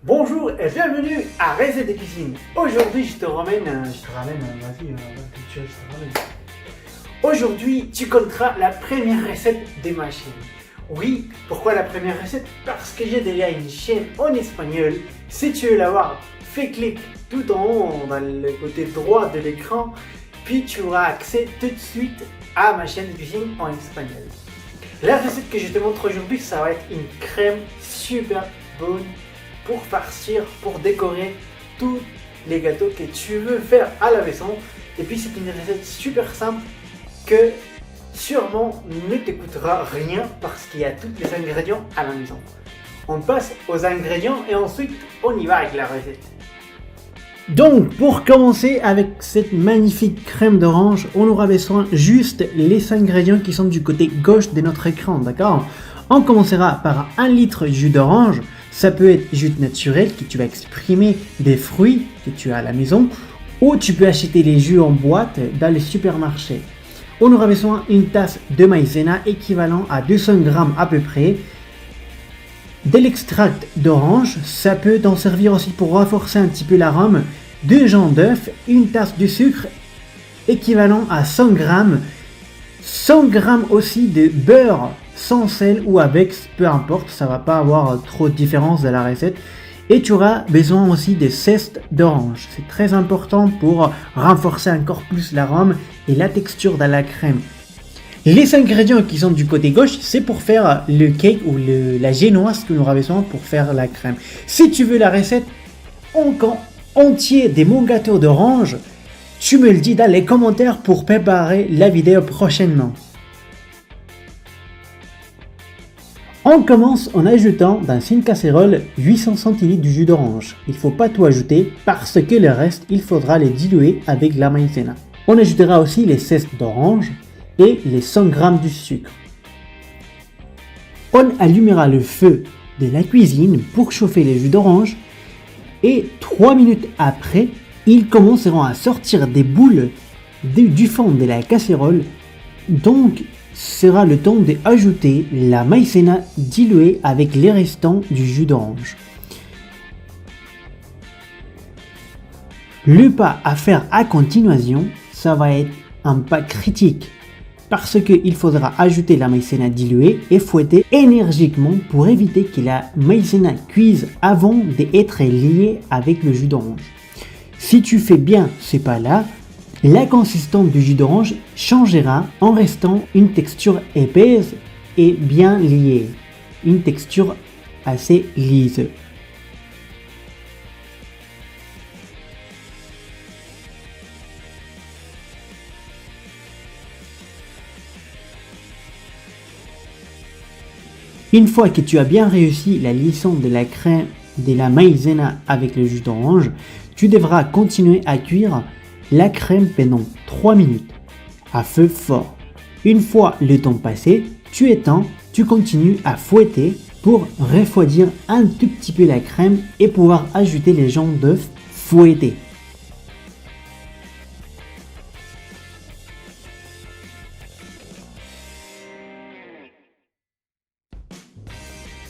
Bonjour et bienvenue à Recette de cuisine. Aujourd'hui, je te ramène, Aujourd'hui, tu connaîtras la première recette de ma chaîne. Oui, pourquoi la première recette? Parce que j'ai déjà une chaîne en espagnol. Si tu veux la voir, fais clic tout en haut dans le côté droit de l'écran, puis tu auras accès tout de suite à ma chaîne de cuisine en espagnol. La recette que je te montre aujourd'hui, ça va être une crème super bonne pour farcir, pour décorer tous les gâteaux que tu veux faire à la maison. Et puis c'est une recette super simple que sûrement ne te coûtera rien parce qu'il y a tous les ingrédients à la maison. On passe aux ingrédients et ensuite on y va avec la recette. Donc pour commencer avec cette magnifique crème d'orange, on aura besoin juste les ingrédients qui sont du côté gauche de notre écran, d'accord? On commencera par 1 litre de jus d'orange. Ça peut être jus naturel que tu vas exprimer des fruits que tu as à la maison, ou tu peux acheter les jus en boîte dans les supermarchés. On aura besoin d'une tasse de maïzena équivalent à 200 g à peu près. De l'extract d'orange, ça peut t'en servir aussi pour renforcer un petit peu l'arôme. 2 jaune d'œuf, une tasse de sucre équivalent à 100 g. 100 g aussi de beurre sans sel ou avec, peu importe, ça va pas avoir trop de différence de la recette. Et tu auras besoin aussi de zeste d'orange. C'est très important pour renforcer encore plus l'arôme et la texture de la crème. Les ingrédients qui sont du côté gauche, c'est pour faire le cake ou la génoise que nous aura besoin pour faire la crème. Si tu veux la recette entier de mon gâteau d'orange, tu me le dis dans les commentaires pour préparer la vidéo prochainement. On commence en ajoutant dans une casserole 800 cl de jus d'orange. Il ne faut pas tout ajouter parce que le reste, il faudra les diluer avec la maïzena. On ajoutera aussi les zestes d'orange et les 100 g de sucre. On allumera le feu de la cuisine pour chauffer les jus d'orange et 3 minutes après, ils commenceront à sortir des boules du fond de la casserole. Donc, sera le temps d'ajouter la maïzena diluée avec les restants du jus d'orange. Le pas à faire à continuation, ça va être un pas critique parce qu'il faudra ajouter la maïzena diluée et fouetter énergiquement pour éviter que la maïzena cuise avant d'être liée avec le jus d'orange. Si tu fais bien ce pas-là, la consistance du jus d'orange changera en restant une texture épaisse et bien liée, une texture assez lisse. Une fois que tu as bien réussi la liaison de la crème de la maïzena avec le jus d'orange, tu devras continuer à cuire la crème pendant 3 minutes à feu fort. Une fois le temps passé, tu éteins, tu continues à fouetter pour refroidir un tout petit peu la crème et pouvoir ajouter les jaunes d'œufs fouettés.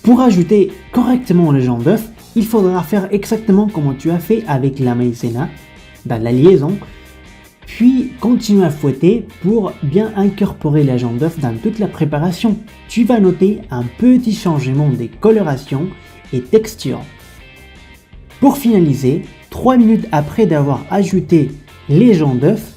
Pour ajouter correctement le jaune d'œuf, il faudra faire exactement comme tu as fait avec la maïzena dans la liaison, puis continue à fouetter pour bien incorporer la jaune d'œuf dans toute la préparation. Tu vas noter un petit changement de coloration et texture. Pour finaliser, 3 minutes après d'avoir ajouté les jaunes d'œuf,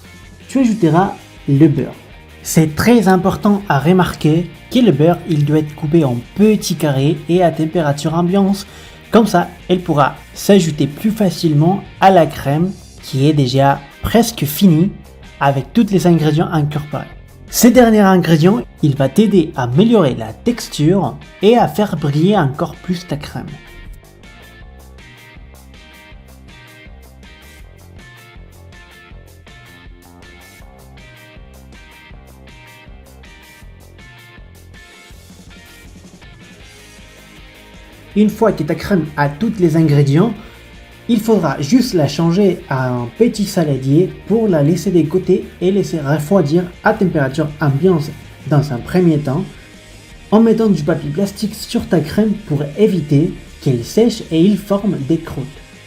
tu ajouteras le beurre. C'est très important à remarquer que le beurre il doit être coupé en petits carrés et à température ambiante. Comme ça, elle pourra s'ajouter plus facilement à la crème qui est déjà presque finie avec tous les ingrédients incorporés. Ce dernier ingrédient, il va t'aider à améliorer la texture et à faire briller encore plus ta crème. Une fois que ta crème a tous les ingrédients, il faudra juste la changer à un petit saladier pour la laisser de côté et laisser refroidir à température ambiante dans un premier temps, en mettant du papier plastique sur ta crème pour éviter qu'elle sèche et il forme des croûtes.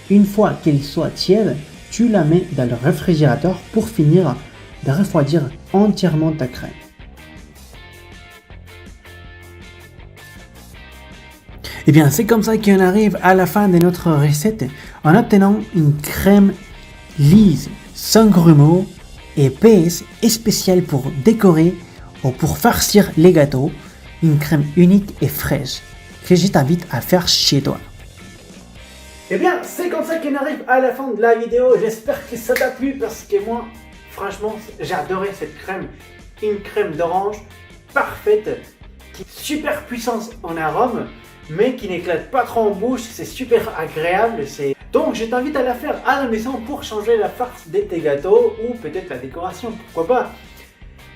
Une fois qu'elle soit tiède, tu la mets dans le réfrigérateur pour finir de refroidir entièrement ta crème. Et bien, c'est comme ça qu'on arrive à la fin de notre recette en obtenant une crème lisse, sans grumeaux, épaisse et spéciale pour décorer ou pour farcir les gâteaux. Une crème unique et fraîche que je t'invite à faire chez toi. Et bien, c'est comme ça qu'on arrive à la fin de la vidéo. J'espère que ça t'a plu parce que moi, franchement, j'ai adoré cette crème. Une crème d'orange parfaite, qui est super puissante en arôme, mais qui n'éclate pas trop en bouche. C'est super agréable. Donc, je t'invite à la faire à la maison pour changer la farce de tes gâteaux ou peut-être la décoration, pourquoi pas.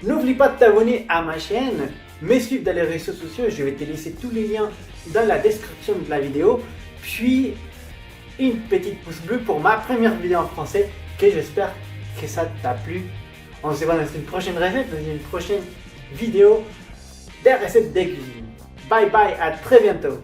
N'oublie pas de t'abonner à ma chaîne, me suivre dans les réseaux sociaux. Je vais te laisser tous les liens dans la description de la vidéo. Puis, une petite pouce bleu pour ma première vidéo en français, que j'espère que ça t'a plu. On se voit dans une prochaine recette, dans une prochaine vidéo des recettes de cuisine. Bye bye, à très bientôt.